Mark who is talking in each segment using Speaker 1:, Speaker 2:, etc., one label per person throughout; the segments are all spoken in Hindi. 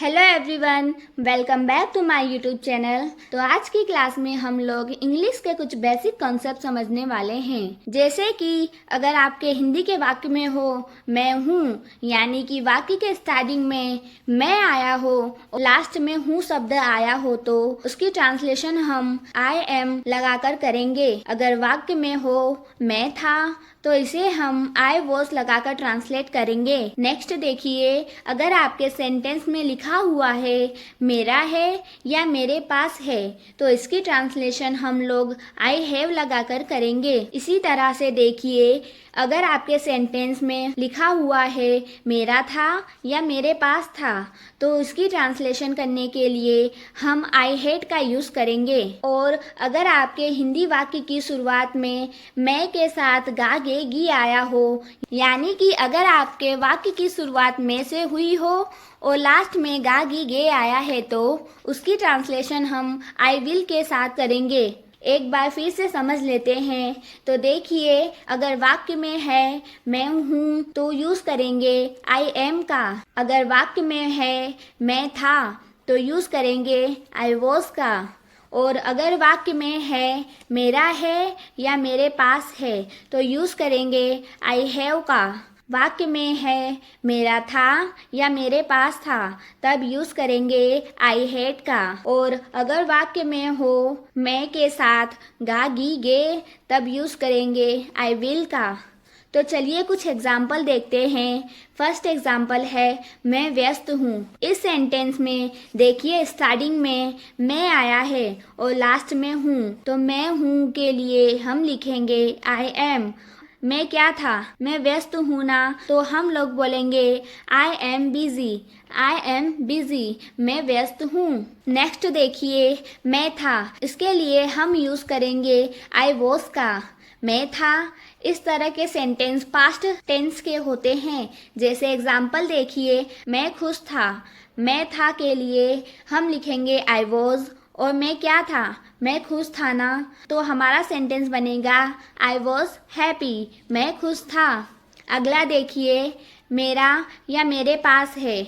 Speaker 1: Hello everyone, welcome back to my YouTube channel. तो आज की क्लास में हम लोग इंग्लिश के कुछ बेसिक कॉन्सेप्ट समझने वाले हैं। जैसे कि अगर आपके हिंदी के वाक्य में हो मैं हूँ, यानी कि वाक्य के स्टार्टिंग में मैं आया हो और लास्ट में हूँ शब्द आया हो तो उसकी ट्रांसलेशन हम आई एम लगाकर करेंगे। अगर वाक्य में हो मैं था तो इसे हम आई वॉज लगाकर ट्रांसलेट करेंगे। नेक्स्ट देखिए, अगर आपके सेंटेंस में लिखा हुआ है मेरा है या मेरे पास है तो इसकी ट्रांसलेशन हम लोग आई हैव लगाकर करेंगे। इसी तरह से देखिए, अगर आपके सेंटेंस में लिखा हुआ है मेरा था या मेरे पास था तो उसकी ट्रांसलेशन करने के लिए हम आई हैड का यूज़ करेंगे। और अगर आपके हिंदी वाक्य की शुरुआत में मैं के साथ गा गे गी आया हो, यानी कि अगर आपके वाक्य की शुरुआत में से हुई हो और लास्ट में गा गी गे आया है तो उसकी ट्रांसलेशन हम आई विल के साथ करेंगे। एक बार फिर से समझ लेते हैं। तो देखिए, अगर वाक्य में है मैं हूँ तो यूज़ करेंगे आई एम का। अगर वाक्य में है मैं था तो यूज़ करेंगे आई वॉज का। और अगर वाक्य में है मेरा है या मेरे पास है तो यूज़ करेंगे आई हैव का। वाक्य में है मेरा था या मेरे पास था तब यूज़ करेंगे आई हैड का। और अगर वाक्य में हो मैं के साथ गा गी गे तब यूज़ करेंगे आई विल का। तो चलिए कुछ एग्जाम्पल देखते हैं। फर्स्ट एग्जाम्पल है मैं व्यस्त हूँ। इस सेंटेंस में देखिए, स्टार्टिंग में मैं आया है और लास्ट में हूँ, तो मैं हूँ के लिए हम लिखेंगे आई एम। मैं क्या था, मैं व्यस्त हूँ ना, तो हम लोग बोलेंगे I am busy. I am busy, मैं व्यस्त हूँ। नेक्स्ट देखिए, मैं था, इसके लिए हम यूज़ करेंगे आई वॉज का। मैं था, इस तरह के सेंटेंस पास्ट टेंस के होते हैं। जैसे एग्जाम्पल देखिए, मैं खुश था। मैं था के लिए हम लिखेंगे आई वॉज। और मैं क्या था, मैं खुश था ना, तो हमारा सेंटेंस बनेगा आई वॉज हैप्पी, मैं खुश था। अगला देखिए, मेरा या मेरे पास है,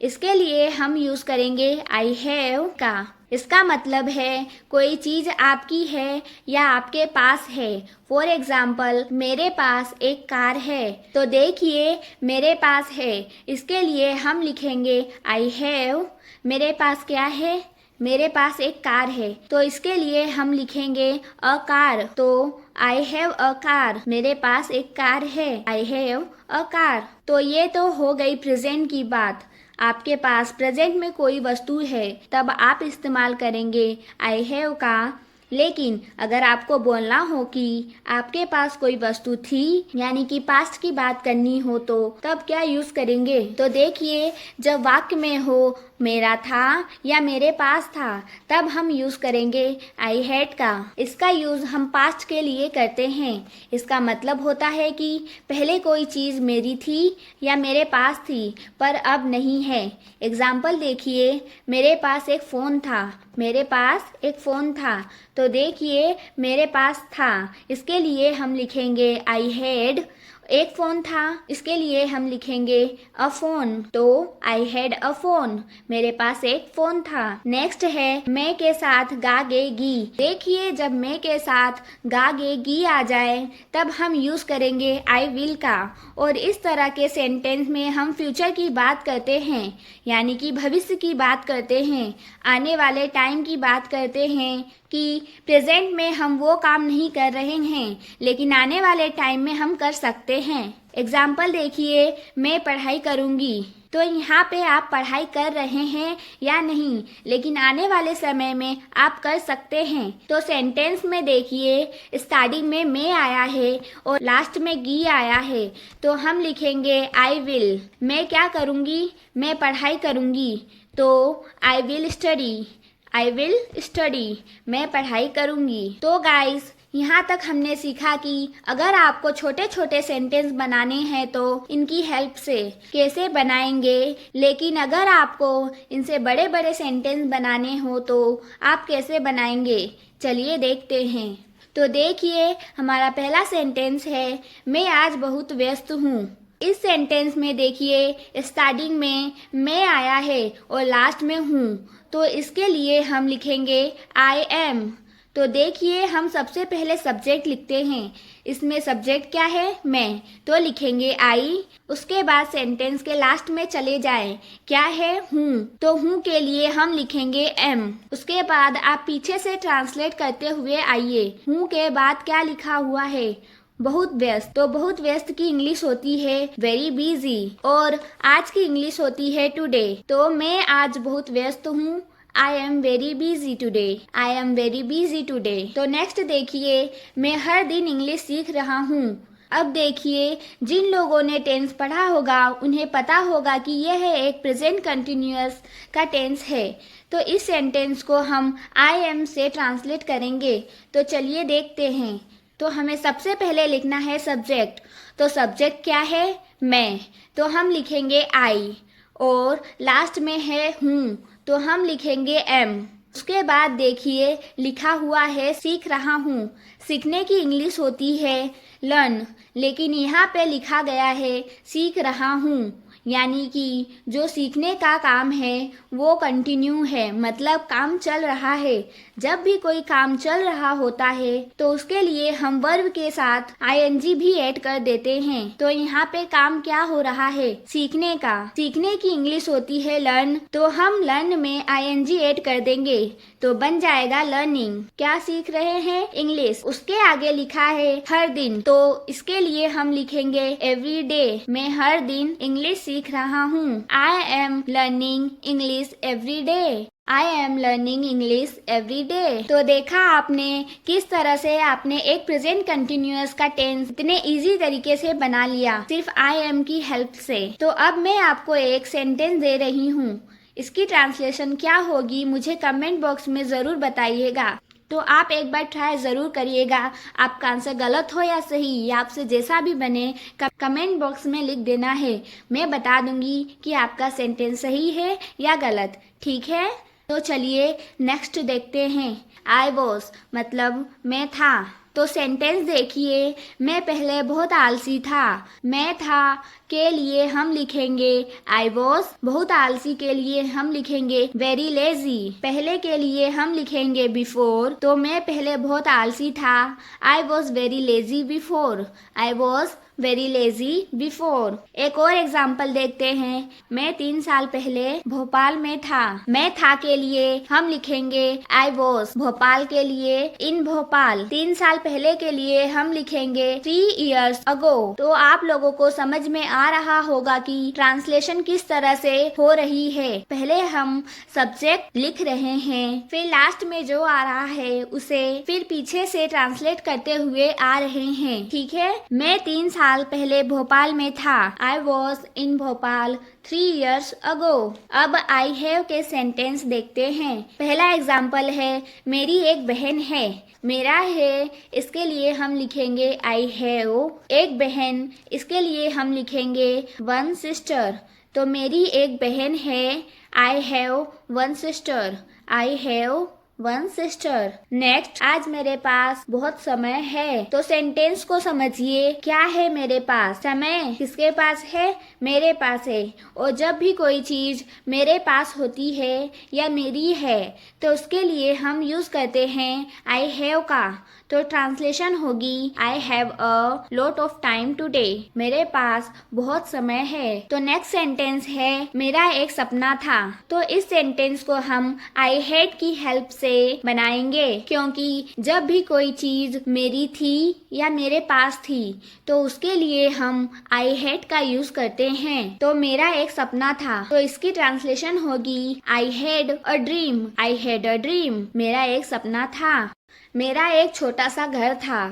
Speaker 1: इसके लिए हम यूज़ करेंगे आई हैव का। इसका मतलब है कोई चीज़ आपकी है या आपके पास है। फॉर एग्जाम्पल, मेरे पास एक कार है, तो देखिए मेरे पास है, इसके लिए हम लिखेंगे आई हैव। मेरे पास क्या है, मेरे पास एक कार है, तो इसके लिए हम लिखेंगे अ कार। तो आई हैव अ कार, मेरे पास एक कार है, आई हैव अ कार। तो ये तो हो गई प्रेजेंट की बात। आपके पास प्रेजेंट में कोई वस्तु है तब आप इस्तेमाल करेंगे आई हैव का। लेकिन अगर आपको बोलना हो कि आपके पास कोई वस्तु थी, यानी कि पास्ट की बात करनी हो, तो तब क्या यूज़ करेंगे। तो देखिए, जब वाक्य में हो मेरा था या मेरे पास था तब हम यूज़ करेंगे आई हैड का। इसका यूज़ हम पास्ट के लिए करते हैं। इसका मतलब होता है कि पहले कोई चीज़ मेरी थी या मेरे पास थी पर अब नहीं है। एग्जाम्पल देखिए, मेरे पास एक फ़ोन था। मेरे पास एक फ़ोन था, तो देखिए मेरे पास था, इसके लिए हम लिखेंगे आई हैड। एक फ़ोन था, इसके लिए हम लिखेंगे अ फ़ोन। तो आई हैड अ फ़ोन, मेरे पास एक फ़ोन था। नेक्स्ट है मैं के साथ गा गे गी। देखिए, जब मैं के साथ गा गे गी आ जाए तब हम यूज़ करेंगे आई विल का। और इस तरह के सेंटेंस में हम फ्यूचर की बात करते हैं, यानी कि भविष्य की बात करते हैं, आने वाले टाइम की बात करते हैं कि प्रेजेंट में हम वो काम नहीं कर रहे हैं लेकिन आने वाले टाइम में हम कर सकते हैं। एग्जाम्पल देखिए, मैं पढ़ाई करूँगी, तो यहाँ पे आप पढ़ाई कर रहे हैं या नहीं, लेकिन आने वाले समय में आप कर सकते हैं। तो सेंटेंस में देखिए, स्टार्टिंग में मैं आया है और लास्ट में गी आया है, तो हम लिखेंगे आई विल। मैं क्या करूँगी, मैं पढ़ाई करूँगी, तो I will study. I will study, मैं पढ़ाई करूँगी। तो गाइस, यहाँ तक हमने सीखा कि अगर आपको छोटे छोटे सेंटेंस बनाने हैं तो इनकी हेल्प से कैसे बनाएंगे, लेकिन अगर आपको इनसे बड़े बड़े सेंटेंस बनाने हो तो आप कैसे बनाएंगे, चलिए देखते हैं। तो देखिए, हमारा पहला सेंटेंस है मैं आज बहुत व्यस्त हूँ। इस सेंटेंस में देखिए स्टार्टिंग में मैं आया है और लास्ट में हूँ, तो इसके लिए हम लिखेंगे आई एम। तो देखिए हम सबसे पहले सब्जेक्ट लिखते हैं। इसमें सब्जेक्ट क्या है? मैं, तो लिखेंगे आई। उसके बाद सेंटेंस के लास्ट में चले जाएं। क्या है? हूँ, तो हूँ के लिए हम लिखेंगे एम। उसके बाद आप पीछे से ट्रांसलेट करते हुए आइए। हूँ के बाद क्या लिखा हुआ है? बहुत व्यस्त। तो बहुत व्यस्त की इंग्लिश होती है वेरी बिजी, और आज की इंग्लिश होती है टुडे। तो मैं आज बहुत व्यस्त हूँ, I am very busy today. I am very busy today. तो नेक्स्ट देखिए, मैं हर दिन इंग्लिश सीख रहा हूँ। अब देखिए, जिन लोगों ने टेंस पढ़ा होगा उन्हें पता होगा कि यह एक प्रेजेंट कंटिन्यूअस का टेंस है। तो इस सेंटेंस को हम आई एम से ट्रांसलेट करेंगे। तो चलिए देखते हैं। तो हमें सबसे पहले लिखना है सब्जेक्ट। तो सब्जेक्ट क्या है? मैं, तो हम लिखेंगे आई, और लास्ट में है हूँ, तो हम लिखेंगे एम। उसके बाद देखिए लिखा हुआ है सीख रहा हूँ। सीखने की इंग्लिश होती है लर्न, लेकिन यहाँ पे लिखा गया है सीख रहा हूँ, यानी कि जो सीखने का काम है वो कंटिन्यू है, मतलब काम चल रहा है। जब भी कोई काम चल रहा होता है तो उसके लिए हम वर्ब के साथ आईएनजी भी ऐड कर देते हैं। तो यहाँ पे काम क्या हो रहा है? सीखने का। सीखने की इंग्लिश होती है लर्न, तो हम लर्न में आईएनजी ऐड कर देंगे, तो बन जाएगा लर्निंग। क्या सीख रहे हैं? इंग्लिश। उसके आगे लिखा है हर दिन, तो इसके लिए हम लिखेंगे एवरी डे। मैं हर दिन इंग्लिश सीख रहा हूँ। I am learning English every day. I am learning English every day. तो देखा आपने किस तरह से आपने एक प्रेजेंट कंटिन्यूअस का टेंस इतने इजी तरीके से बना लिया सिर्फ आई एम की हेल्प से। तो अब मैं आपको एक सेंटेंस दे रही हूँ, इसकी ट्रांसलेशन क्या होगी मुझे कमेंट बॉक्स में ज़रूर बताइएगा। तो आप एक बार ट्राई ज़रूर करिएगा। आपका आंसर गलत हो या सही, या आपसे जैसा भी बने कमेंट बॉक्स में लिख देना है। मैं बता दूंगी कि आपका सेंटेंस सही है या गलत। ठीक है, तो चलिए नेक्स्ट देखते हैं। आई वॉज मतलब मैं था। तो सेंटेंस देखिए, मैं पहले बहुत आलसी था। मैं था के लिए हम लिखेंगे आई वॉज। बहुत आलसी के लिए हम लिखेंगे वेरी लेजी। पहले के लिए हम लिखेंगे बिफोर। तो मैं पहले बहुत आलसी था, I was very lazy before. I was very lazy before. एक और एग्जाम्पल देखते हैं। मैं 3 साल पहले भोपाल में था। मैं था के लिए हम लिखेंगे आई वॉज। भोपाल के लिए इन भोपाल। 3 साल पहले के लिए हम लिखेंगे 3 years ago। तो आप लोगों को समझ में आ रहा होगा कि ट्रांसलेशन किस तरह से हो रही है। पहले हम सब्जेक्ट लिख रहे हैं, फिर लास्ट में जो आ रहा है उसे फिर पीछे से ट्रांसलेट करते हुए आ रहे हैं। ठीक है, मैं 3 साल पहले भोपाल में था। I was in Bhopal 3 years ago। अब आई हैव के सेंटेंस देखते हैं। पहला एग्जाम्पल है मेरी एक बहन है। मेरा है इसके लिए हम लिखेंगे आई हैव। एक बहन, इसके लिए हम लिखेंगे वन सिस्टर। तो मेरी एक बहन है, I have one sister. I have one sister. Next, आज मेरे पास बहुत समय है। तो सेंटेंस को समझिए, क्या है मेरे पास? समय किसके पास है? मेरे पास है। और जब भी कोई चीज मेरे पास होती है या मेरी है तो उसके लिए हम यूज करते हैं आई हैव का। तो ट्रांसलेशन होगी I have a lot of time today. मेरे पास बहुत समय है। तो नेक्स्ट सेंटेंस है मेरा एक सपना था। तो इस सेंटेंस को हम आई हैड की हेल्प से बनाएंगे, क्योंकि जब भी कोई चीज मेरी थी या मेरे पास थी तो उसके लिए हम आई हैड का यूज करते हैं। तो मेरा एक सपना था, तो इसकी ट्रांसलेशन होगी I had a dream. I had a dream. मेरा एक सपना था। मेरा एक छोटा सा घर था।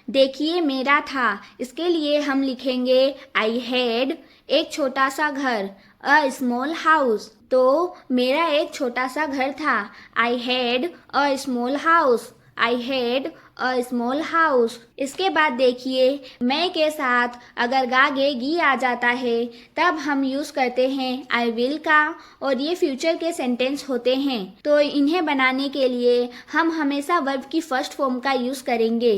Speaker 1: देखिए मेरा था, इसके लिए हम लिखेंगे आई हैड एक छोटा सा घर, अ स्मॉल हाउस। तो मेरा एक छोटा सा घर था। I had a small house. I had a small house. इसके बाद देखिए मैं के साथ अगर गागे गी आ जाता है तब हम यूज करते हैं आई विल का, और ये फ्यूचर के सेंटेंस होते हैं। तो इन्हें बनाने के लिए हम हमेशा वर्ब की फर्स्ट फॉर्म का यूज करेंगे।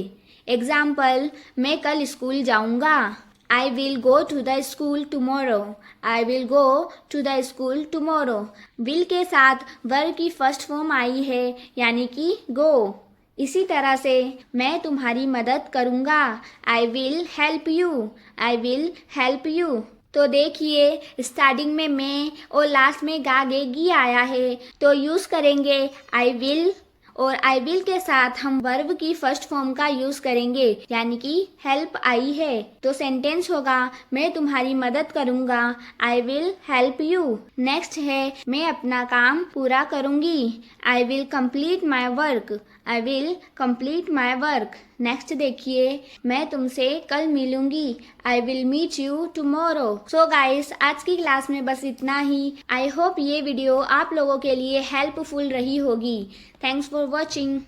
Speaker 1: एग्जाम्पल, मैं कल स्कूल जाऊंगा। I will go to the school tomorrow. I will go to the school tomorrow. will के साथ वर्ब की फर्स्ट फॉर्म आई है यानी कि go. इसी तरह से मैं तुम्हारी मदद करूँगा. I will help you. I will help you. तो देखिए स्टार्टिंग में मैं और लास्ट में गी आया है तो यूज़ करेंगे आई विल और आई विल के साथ हम वर्ब की फर्स्ट फॉर्म का यूज़ करेंगे यानी कि हेल्प आई है तो सेंटेंस होगा मैं तुम्हारी मदद करूँगा. I will help you. Next है मैं अपना काम पूरा करूँगी. I will complete my work. I will complete my work. Next देखिए मैं तुमसे कल मिलूंगी. I will meet you tomorrow. So guys आज की क्लास में बस इतना ही. आई होप ये वीडियो आप लोगों के लिए हेल्पफुल रही होगी. Thanks for watching.